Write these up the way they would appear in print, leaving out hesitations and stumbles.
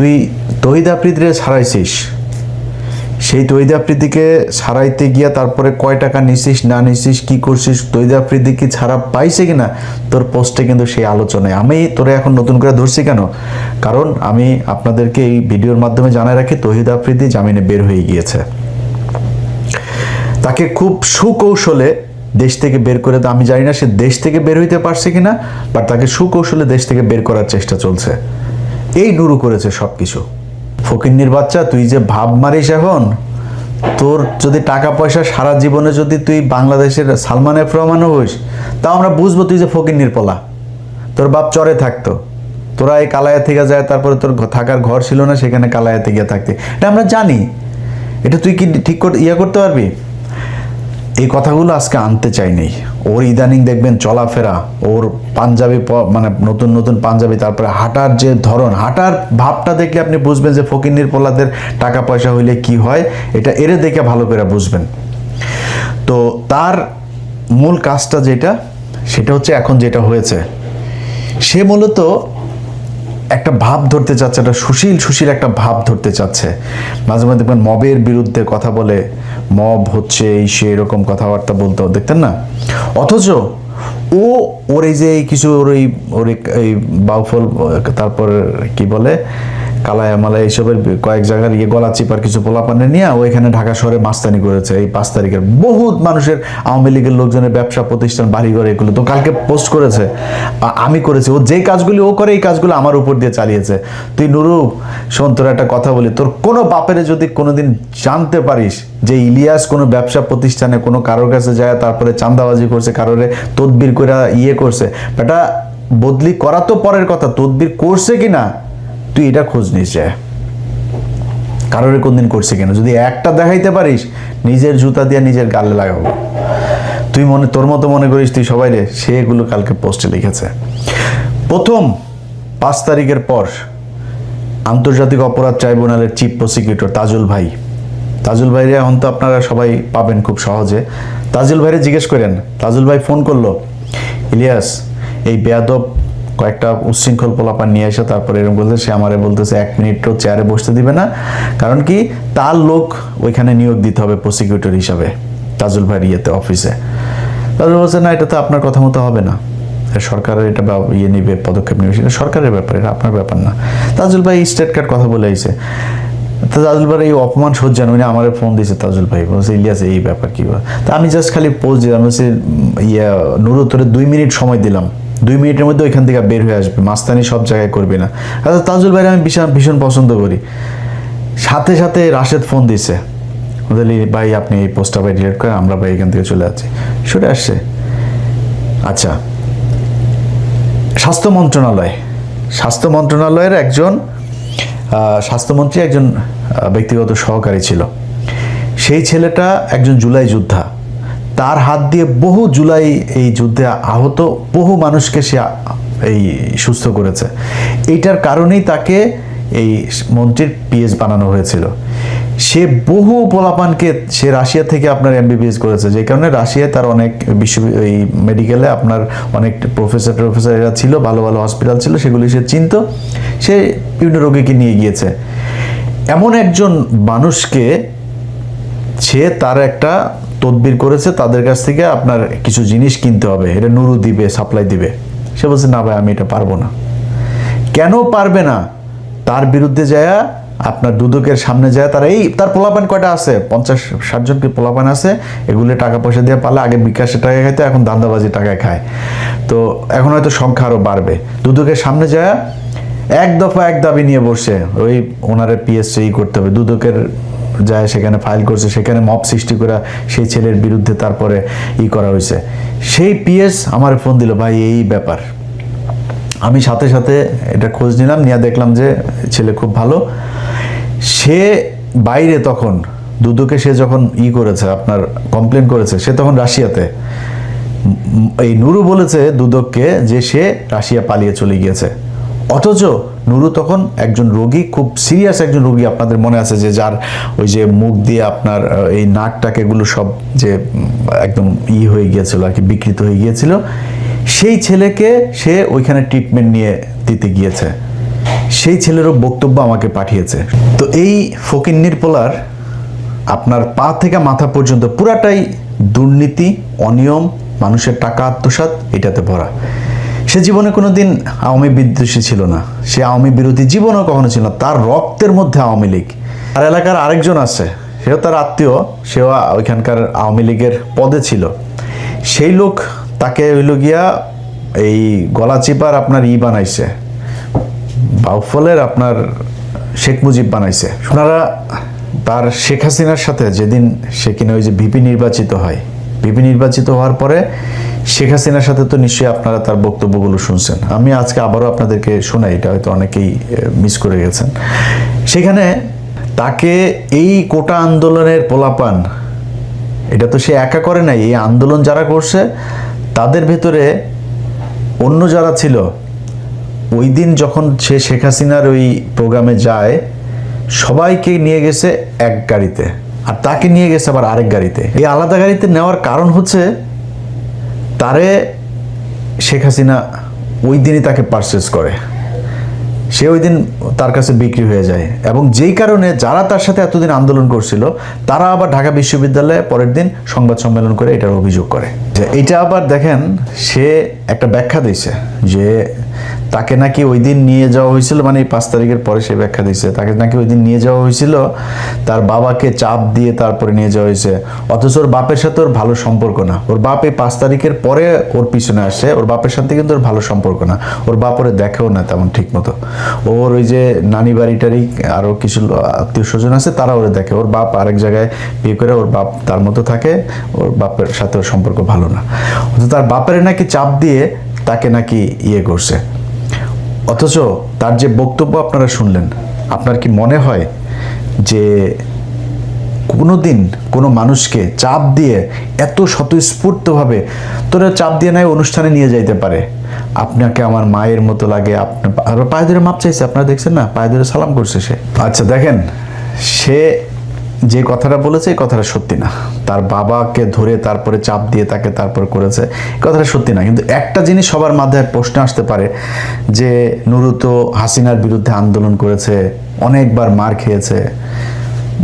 তুই তহিদ আফ্রিদিরে ছাড়াইছিস, সেই তহিদ আফ্রিদিকে ছাড়াইতে গিয়া তারপরে কয় টাকা নিছিস না নিছিস কি করছিস, তহিদ আফ্রিদি কি ছাড়া পাইছে কিনা তোর পোস্টে কিন্তু সেই আলোচনায়। আমি তোরে এখন নতুন করে ধরছি কেন, কারণ আমি আপনাদেরকে এই ভিডিওর মাধ্যমে জানাই রাখি তহিদ আফ্রিদি জামিনে বের হয়ে গিয়েছে। তাকে খুব সুকৌশলে দেশ থেকে বের করে, আমি জানি না সে দেশ থেকে বের হইতে পারছে কিনা, বাট তাকে সুকৌশলে দেশ থেকে বের করার চেষ্টা চলছে। এই নুরু করেছে সব কিছু। ফকিন্নির বাচ্চা, তুই যে ভাব মারিস এখন, তোর যদি টাকা পয়সা সারা জীবনে যদি তুই বাংলাদেশের সালমান এফ রহমানও হইস, তাও আমরা বুঝবো তুই যে ফকিন্নির পোলা। তোর বাপ চরে থাকতো, তোরা এই কালায়া থেকে যায়, তারপরে তোর থাকার ঘর ছিল না, সেখানে কালায়াতে গিয়ে থাকতে, এটা আমরা জানি। এটা তুই কি ঠিক করতে পারবি? এই কথাগুলো আজকে আনতে চাইনি। ওর ইদানিং দেখবেন চলাফেরা, ওর পাঞ্জাবি, মানে নতুন নতুন পাঞ্জাবি, তারপরে হাঁটার যে ধরন, হাঁটার ভাবটা দেখলে আপনি বুঝবেন যে ফকিন্নির পোলাদের টাকা পয়সা হইলে কি হয়, এটা এরে দেখে ভালো করে বুঝবেন। তো তার মূল কাজটা যেটা, সেটা হচ্ছে এখন যেটা হয়েছে, সে মূলত একটা ভাব ধরতে চাচ্ছে, একটা সুশীল একটা ভাব ধরতে চাচ্ছে। মাঝে মাঝে দেখবেন মবের বিরুদ্ধে কথা বলে, মব হচ্ছে এই সে এরকম কথাবার্তা বলতে দেখতেন না। অথচ ওর এই যে কিছু ওর এই বাউফল, তারপর কি বলে কালায়া মালা, এইসবের কয়েক জায়গার গলা চিপার কিছু পোলাপানে নিয়ে ও এখানে ঢাকা শহরে মাস্তানি করেছে। এই 5 তারিখের বহুত মানুষের, আওয়ামী লীগের লোকজনের ব্যবসা প্রতিষ্ঠান, বাড়িঘর, এগুলো তো কালকে পোস্ট করেছে, আমি করেছি। ও যে কাজগুলি ও করে, এই কাজগুলো আমার উপর দিয়ে চালিয়েছে। তুই নুরু শোন, তোর একটা কথা বলি, তোর কোনো বাপেরে যদি কোনোদিন জানতে পারিস যে ইলিয়াস কোনো ব্যবসা প্রতিষ্ঠানে কোনো কারোর কাছে যায়, তারপরে চাঁদাবাজি করছে, কারোরে তদবির করে করছে, বেটা বদলি করা তো পরের কথা, তদবির করছে কিনা তুই এটা খোঁজ নিস, যায় কারোরে কোনদিন করছে কিনা। যদি একটা দেখাইতে পারিস, নিজের জুতা দিয়ে নিজের গালে লাগাবো। তুই তোর মতো মনে করিস তুই সবাই রে, সেগুলো কালকে পোস্টে লিখেছে। প্রথম 5 তারিখের পর আন্তর্জাতিক অপরাধ ট্রাইব্যুনালের চিফ প্রসিকিউটর তাজুল ভাইরে এখন তো আপনারা সবাই পাবেন খুব সহজে। তাজুল ভাইরে জিজ্ঞেস করেন, তাজুল ভাই ফোন করলো, ইলিয়াস এই বেয়াদব কয়েকটা উচ্ছৃঙ্খল পোলাপান নিয়ে এসে তারপরে এরকম বলতে, সে আমারে বলতেছে 1 মিনিটও চেয়ারে বসতে দিবে না, কারণ কি তার লোক ওইখানে নিয়োগ দিতে হবে প্রসিকিউটর হিসাবে তাজুল ভাইয়ের ইয়েতে, অফিসে। তাজুল বলছে না, এটা তো আপনার কথা মতো হবে না, সরকারের এটা নিবে, পদক্ষেপ নেবে, সেটা সরকারের ব্যাপার, এটা আপনার ব্যাপার না। তাজুল ভাই স্টেট কার্ড কথা বলে আইছে। তাজুল ভাই এই অপমান সহ্যান উনি আমার ফোন দিয়েছে, তাজুল ভাই বলছে ইলিয়াস এই ব্যাপার কি। তা আমি জাস্ট খালি পোস্ট দিলাম, বলছি নুরু তোরে 2 মিনিট সময় দিলাম, 2 মিনিটের মধ্যে ওইখান থেকে বের হয়ে আসবে, মাস্তানি সব জায়গায় করবি না। তাজুল ভাই আমি ভীষণ পছন্দ করি। সাথে সাথে রাশেদ ফোন দিছে, ভাই আপনি এই পোস্টটা ভাই ডিলিট করেন, আমরা ভাই এখান থেকে চলে যাচ্ছি। সরে আসছে। আচ্ছা, স্বাস্থ্য মন্ত্রণালয়ের একজন স্বাস্থ্যমন্ত্রী একজন ব্যক্তিগত সহকারী ছিল। সেই ছেলেটা একজন জুলাই যোদ্ধা, তার হাত দিয়ে বহু জুলাই এই যুদ্ধে আহত বহু মানুষকে সে এই সুস্থ করেছে। এইটার কারণেই তাকে এই মন্ত্রীর পিএস বানানো হয়েছিল। সে বহু পোলাপানকে সে রাশিয়া থেকে আপনার এমবিবিএস করেছে, যে কারণে রাশিয়ায় তার অনেক এই মেডিকেলে আপনার অনেক প্রফেসর এরা ছিল, ভালো ভালো হসপিটাল ছিল, সেগুলি সে চিনত। সে বিভিন্ন রোগীকে নিয়ে গিয়েছে। এমন একজন মানুষকে সে তার একটা তদবির করেছে, তাদের কাছ থেকে আপনার কিছু জিনিস কিনতে হবে, এটা নুরু দিবে, সাপ্লাই দিবে। সে বলছে না ভাই আমি এটা পারবো না। কেন পারবে না? তার বিরুদ্ধে যায় আপনার দুদকের সামনে যায়, তার পোলাপান কয়টা আছে, 50-60 জন কি পোলাপান আছে, এগুলো টাকা পয়সা দিয়ে পারলে, আগে বিকাশের টাকা খাইতো, এখন ধান্দাবাজি টাকায় খায়। তো এখন হয়তো সংখ্যা আরো বাড়বে। দুদকের সামনে যায় এক দফা এক দাবি নিয়ে বসে, ওই ওনারে পিএসসি করতে হবে। দুদকের যায় সেখানে ফাইল করছে, সেখানে মব সৃষ্টি করা সেই ছেলের বিরুদ্ধে তারপরে করা হয়েছে। সেই পিএস আমার ফোন দিল, ভাই এই ব্যাপার। আমি সাথে সাথে এটা খোঁজ নিলাম, নিয়ে দেখলাম যে ছেলে খুব ভালো। সে বাইরে তখন দুদকে সে যখন করেছে, আপনার কমপ্লেন করেছে, সে তখন রাশিয়াতে। এই নুরু বলেছে দুদককে যে সে রাশিয়া পালিয়ে চলে গিয়েছে। অথচ নুরু তখন একজন রোগী, খুব সিরিয়াস একজন রোগী, আপনাদের মনে আছে যে যার ওই যে মুখ দিয়ে আপনার এই নাকটাকে এগুলো সব যে একদম হয়ে গিয়েছিল আর কি, বিকৃত হয়ে গিয়েছিল। সেই ছেলেকে সে ওইখানে ট্রিটমেন্ট নিয়ে দিতে গিয়েছে। সেই ছেলেরও বক্তব্য আমাকে পাঠিয়েছে। তো এই ফকিন্নির পোলার আপনার পা থেকে মাথা পর্যন্ত পুরাটাই দুর্নীতি, অনিয়ম, মানুষের টাকা আত্মসাৎ এটাতে ভরা। সে জীবনে কোনো দিন আওয়ামী বিদ্বেষী ছিল না, সে আওয়ামী বিরোধী জীবনও কখনো ছিল না। তার রক্তের মধ্যে আওয়ামী লীগ। আর এলাকার আরেকজন আছে, সেও তার আত্মীয়, সেও ওইখানকার আওয়ামী লীগের পদে ছিল। সেই লোক তাকে হইল গিয়া এই গলা চিপার আপনার বানাইছে, বাউফলের আপনার শেখ মুজিব বানাইছে। আপনারা তার শেখ হাসিনার সাথে যেদিন সে কিনা ওই যে ভিপি নির্বাচিত হয়, ভিপি নির্বাচিত হওয়ার পরে শেখ হাসিনার সাথে তো নিশ্চয়ই আপনারা তার বক্তব্যগুলো শুনছেন। আমি আজকে আবারও আপনাদেরকে শোনাই, এটা হয়তো অনেকেই মিস করে গেছেন। সেখানে তাকে এই কোটা আন্দোলনের পোলাপান, এটা তো সে একা করে নাই, এই আন্দোলন যারা করছে তাদের ভেতরে অন্য যারা ছিল, ওই দিন যখন সে শেখ হাসিনার ওই প্রোগ্রামে যায়, সবাইকে নিয়ে গেছে এক গাড়িতে, আর তাকে নিয়ে গেছে আবার আরেক গাড়িতে। এই আলাদা গাড়িতে নেওয়ার কারণ হচ্ছে তারে শেখ হাসিনা ওই দিনই তাকে পারচেজ করে, সে ওই দিন তার কাছে বিক্রি হয়ে যায়। এবং যেই কারণে যারা তার সাথে এতদিন আন্দোলন করছিল তারা আবার ঢাকা বিশ্ববিদ্যালয়ে পরের দিন সংবাদ সম্মেলন করে এটার অভিযোগ করে। যে এটা আবার দেখেন, সে একটা ব্যাখ্যা দিয়েছে যে তাকে নাকি ওই দিন নিয়ে যাওয়া হয়েছিল, মানে 5 তারিখের পরে সে ব্যাখ্যা দিয়েছে, তাকে নাকি ওই দিন নিয়ে যাওয়া হয়েছিল তার বাবাকে চাপ দিয়ে, তারপরে নিয়ে যাওয়া হয়েছে। অথচ ওর বাপের সাথে ওর ভালো সম্পর্ক না। ওর বাপ এই 5 তারিখের পরে ওর পিছনে আসে, ওর বাপের সাথে কিন্তু ওর ভালো সম্পর্ক না। ওর বাপ ওরে দেখেও না তেমন ঠিক মতো। ওর ওই যে নানি বাড়িটারই আরও কিছু আত্মীয় স্বজন আছে, তারা ওরে দেখে। ওর বাপ আরেক জায়গায় বিয়ে করে, ওর বাপ তার মতো থাকে, ওর বাপের সাথে ওর সম্পর্ক ভালো না। অথচ তার বাপের নাকি চাপ দিয়ে তাকে নাকি করছে। অথচ তার যে বক্তব্য আপনারা শুনলেন, আপনার কি মনে হয় যে কোনো দিন কোনো মানুষকে চাপ দিয়ে এত স্বতঃস্ফূর্তভাবে তোরা চাপ দিয়ে নাই অনুষ্ঠানে নিয়ে যাইতে পারে? আপনাকে আমার মায়ের মতো লাগে, আপনি পায়ে ধরে মাপ চাইছে, আপনারা দেখছেন না, পায়ে ধরে সালাম করছে সে। আচ্ছা দেখেন, সে যে কথাটা বলেছে এই কথাটা সত্যি না। তার বাবাকে ধরে তারপরে চাপ দিয়ে তাকে তারপর করেছে, এই কথাটা সত্যি না। কিন্তু একটা জিনিস সবার মাথায় প্রশ্ন আসতে পারে যে নুরু তো হাসিনার বিরুদ্ধে আন্দোলন করেছে, অনেকবার মার খেয়েছে,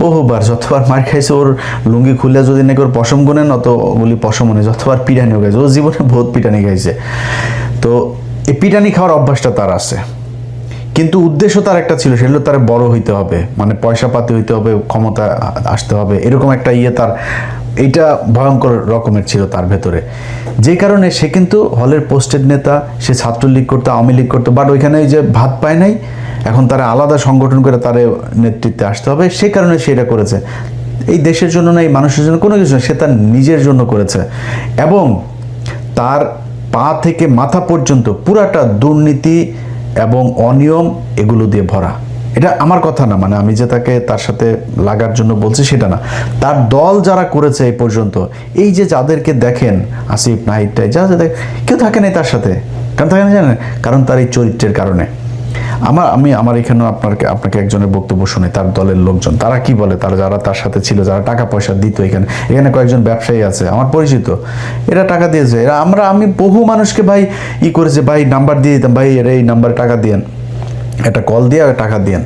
বহুবার, যতবার মার খাইছে, ওর লুঙ্গি খুললে যদি নাকি ওর পশম গুনেন অতগুলি পশম মনে, যতবার পিটানিও খাইছে, ও জীবনে বহুত পিটানি খাইছে। তো এই পিটানি খাওয়ার অভ্যাসটা তার আছে, কিন্তু উদ্দেশ্য তার একটা ছিল, সেগুলো তার বড় হইতে হবে, মানে পয়সা পাতি হইতে হবে, ক্ষমতা আসতে হবে, এরকম একটা তার এইটা ভয়ঙ্কর রকমের ছিল তার ভেতরে। যে কারণে সে কিন্তু হলের পোস্টেড নেতা, সে ছাত্রলীগ করতো, আওয়ামী লীগ করতো, বাট ওইখানে যে ভাত পায় নাই, এখন তারা আলাদা সংগঠন করে তার নেতৃত্বে আসতে হবে, সে কারণে সে এটা করেছে। এই দেশের জন্য না, এই মানুষের জন্য কোনো কিছু না, সে তার নিজের জন্য করেছে। এবং তার পা থেকে মাথা পর্যন্ত পুরাটা দুর্নীতি এবং অনিয়ম এগুলো দিয়ে ভরা। এটা আমার কথা না, মানে আমি যে তাকে তার সাথে লাগার জন্য বলছি সেটা না। তার দল যারা করেছে এই পর্যন্ত, এই যে যাদেরকে দেখেন আসিফ নাহিদটাই যা যা কেউ থাকে নাই তার সাথে, কারণ থাকে না জানেন, কারণ তার এই চরিত্রের কারণে। আমার এখানেও আপনাকে একজনের বক্তব্য শুনে, তার দলের লোকজন তারা কি বলে, তারা যারা তার সাথে ছিল, যারা টাকা পয়সা দিত, এখানে কয়েকজন ব্যবসায়ী আছে আমার পরিচিত, এরা টাকা দিয়েছে। আমি বহু মানুষকে ভাই করেছে, ভাই নাম্বার দিয়ে দিতাম, ভাই এর এই নাম্বারে টাকা দিয়েন, একটা কল দিয়ে টাকা দিয়েন,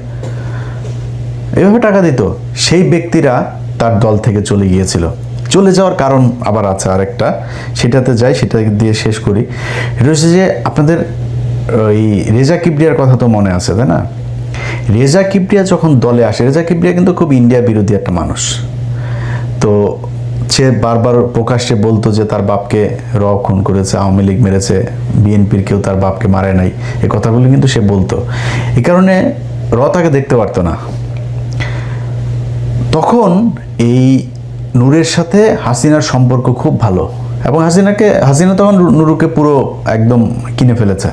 এভাবে টাকা দিত। সেই ব্যক্তিরা তার দল থেকে চলে গিয়েছিল। চলে যাওয়ার কারণ আবার আছে আরেকটা, সেটাতে যাই, সেটা দিয়ে শেষ করি। এটা হচ্ছে যে আপনাদের ওই রেজা কিবরিয়ার কথা তো মনে আছে, তাই না? রেজা কিবরিয়া যখন দলে আসে, রেজা কিবরিয়া কিন্তু খুব ইন্ডিয়া বিরোধী একটা মানুষ। তো সে বারবার প্রকাশ্যে বলতো যে তার বাপকে খুন করেছে, আওয়ামী লীগ মেরেছে, বিএনপির কেউ তার বাপকে মারে নাই, এই কথাগুলো কিন্তু সে বলতো। এই কারণে তাকে দেখতে পারতো না। তখন এই নূরের সাথে হাসিনার সম্পর্ক খুব ভালো, এবং হাসিনা তখন নুরুকে পুরো একদম কিনে ফেলেছে।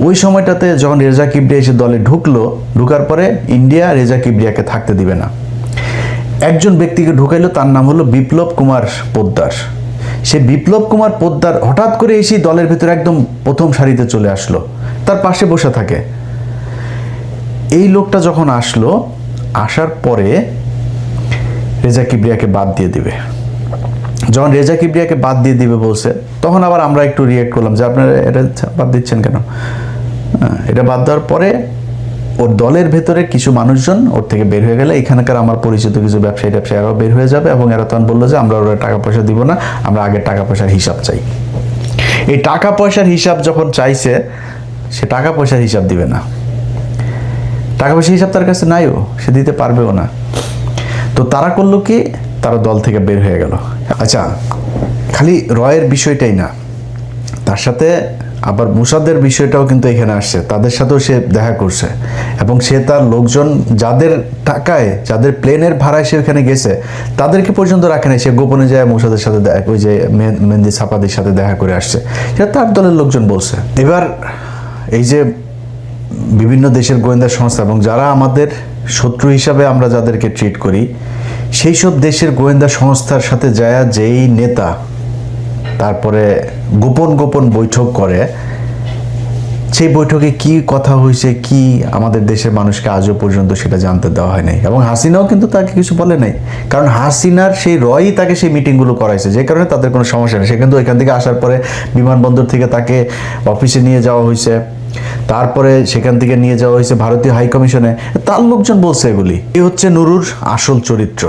ওই সময়টাতে যখন রেজা কিবরিয়া এসে দলে ঢুকার পরে ইন্ডিয়া রেজা কিবরিয়াকে থাকতে দিবে না। একজন ব্যক্তিকে ঢুকাইলো, তার নাম হলো বিপ্লব কুমার পোদ্দার। সে বিপ্লব কুমার পোদ্দার হঠাৎ করে এসে দলের ভেতরে একদম প্রথম সারিতে চলে আসলো, তার পাশে বসে থাকে। এই লোকটা যখন আসলো, আসার পরে রেজা কিবরিয়াকে বাদ দিয়ে দিবে। যখন রেজা কিবরিয়াকে বাদ দিয়ে দিবে বলছে, তখন আবার আমরা একটু রিয়েক্ট করলাম যে আপনারা এটা বাদ দিচ্ছেন কেন? এটা বাদ দেওয়ার পরে ওর দলের ভেতরে কিছু মানুষজন ওর থেকে বের হয়ে গেলে এখানকার আমার পরিচিত কিছু ব্যবসায়ীরাও বের হয়ে যাবে, এবং এরা তখন বললো যে আমরা ওরা টাকা পয়সা দিব না, আমরা আগে টাকা পয়সার হিসাব চাই। এই টাকা পয়সার হিসাব যখন চাইছে, সে টাকা পয়সার হিসাব দিবে না, টাকা পয়সার হিসাব তার কাছে নাইও, সে দিতে পারবেও না। তো তারা করলো কি, তারা দল থেকে বের হয়ে গেল। আচ্ছা, খালি রয়ের বিষয়টাই না, তার সাথে আবার মুসাদের বিষয়টাও কিন্তু এখানে আসছে, তাদের সাথেও সে দেখা করছে, এবং সে তার লোকজন যাদের টাকায়, যাদের প্লেনের ভাড়ায় সে ওখানে গেছে, তাদেরকে পর্যন্ত রাখে নাই, সে গোপনে যায় মুসাদের সাথে ওই যে মেহেদি সাফাদির সাথে দেখা করে আসছে, সেটা তার দলের লোকজন বলছে। এবার এই যে বিভিন্ন দেশের গোয়েন্দা সংস্থা এবং যারা আমাদের শত্রু হিসাবে আমরা যাদেরকে ট্রিট করি, সেই সব দেশের গোয়েন্দা সংস্থার সাথে যায় যেই নেতা তারপরে গোপন গোপন বৈঠক করে, সেই বৈঠকে কি কথা হয়েছে কি আমাদের দেশের মানুষকে আজও পর্যন্ত সেটা জানতে দেওয়া হয় নাই। এবং হাসিনাও কিন্তু তাকে কিছু বলে নাই, কারণ হাসিনার সেই রয়ই তাকে সেই মিটিংগুলো করাইছে, যে কারণে তাদের কোনো সমস্যা নেই। সে কিন্তু এখান থেকে আসার পরে বিমানবন্দর থেকে তাকে অফিসে নিয়ে যাওয়া হয়েছে, তারপরে সেখান থেকে নিয়ে যাওয়া হয়েছে ভারতীয় হাই কমিশনে, তার লোকজন বলছে এগুলি। এই হচ্ছে নুরুর আসল চরিত্র।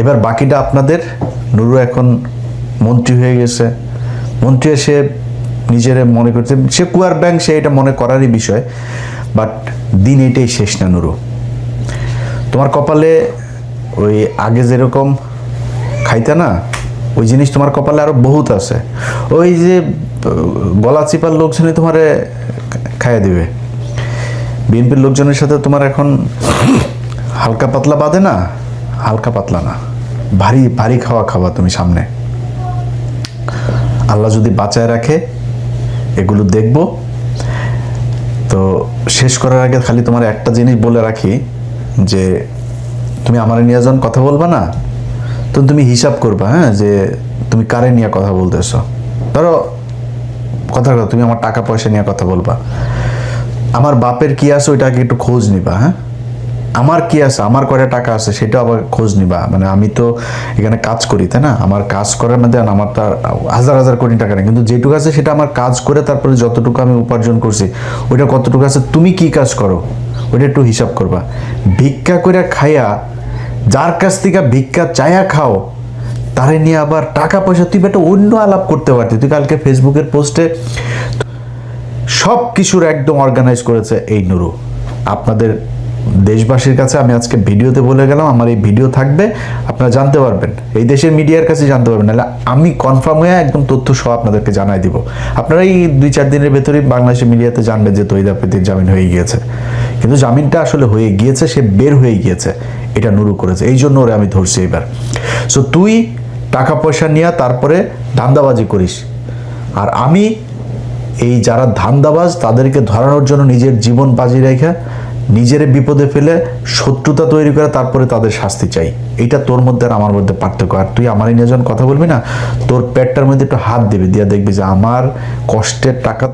এবার বাকিটা আপনাদের। নুরু এখন মন্ত্রী হয়ে গেছে, মন্ত্রী এসে নিজের মনে করছে সে কুয়ার ব্যাংক, সে এটা মনে করারই বিষয়, বাট দিন এটাই শেষ না নুরু। তোমার কপালে ওই আগে যেরকম খাইতে না, ওই জিনিস তোমার কপালে আরো বহুত আছে। ওই যে গলা চিপার লোকজনই তোমারে খাইয়ে দিবে। বিএনপির লোকজনের সাথে তোমার এখন হালকা পাতলা বাদে না, হালকা পাতলা না, ভারী ভারী খাওয়া খাওয়া তুমি সামনে। আল্লাহ যদি বাঁচায় রাখে এগুলো দেখব। তো শেষ করার আগে খালি তোমার একটা জিনিস বলে রাখি, যে তুমি আমার নিয়ে যখন কথা বলবা না, তো তুমি হিসাব করবা, হ্যাঁ, যে তুমি কারে নিয়ে কথা বলতেছো। ধরো কথা তুমি আমার টাকা পয়সা নিয়ে কথা বলবা, আমার বাপের কি আছে ওইটাকে একটু খোঁজ নিবা, হ্যাঁ, আমার কি আছে, আমার কয়টা টাকা আছে সেটা আবার খোঁজ নিবা। মানে আমি তো এখানে কাজ করি, তাই না, আমার কাজ করার মধ্যে আমার তার হাজার হাজার কোটি টাকা নেই, কিন্তু যেটুকু আছে সেটা আমার কাজ করে তারপরে যতটুকু আমি উপার্জন করছি ওইটা কতটুকু আছে, তুমি কি কাজ করো ওইটা একটু হিসাব করবা। ভিক্ষা করে খাইয়া, যার কাছ থেকে ভিক্ষা চায়া খাও, তারে নিয়ে আবার টাকা পয়সা, তুই একটা অন্য আলাপ করতে পারতি। তুই কালকে ফেসবুকের পোস্টে সব কিছুর একদম অর্গানাইজ করেছে এই নুরু। আপনাদের দেশবাসীর কাছে আমি আজকে ভিডিওতে বলে গেলাম, আমার এই ভিডিও থাকবে, আপনারা জানতে পারবেন, এই দেশের মিডিয়ার কাছে জানতে পারবেন, নাহলে আমি কনফার্ম হয়ে একদম তথ্য সহ আপনাদেরকে জানাই দিব। আপনারা এই 2-4 দিনের ভেতরেই বাংলাদেশের মিডিয়াতে জানবেন যে তহিদ আফ্রিদির জামিন হয়ে গিয়েছে, কিন্তু জামিনটা আসলে হয়ে গিয়েছে, সে বের হয়ে গিয়েছে, এটা নুরু করেছে, এই জন্য ওরে আমি ধরছি এবার। সো তুই টাকা পয়সা নিয়ে তারপরে ধান্দাবাজি করিস, আর আমি এই যারা ধান্দাবাজ তাদেরকে ধরানোর জন্য নিজের জীবন বাজি রেখে নিজের বিপদে ফেলে শত্রুতা তৈরি করে তারপরে তাদের শাস্তি চাই। এইটা তোর মধ্যে আর আমার মধ্যে পার্থক্য। আর তুই আমার নিয়ে যখন কথা বলবি না, তোর পেটটার মধ্যে একটু হাত দিবি, দিয়ে দেখবি যে আমার কষ্টের টাকা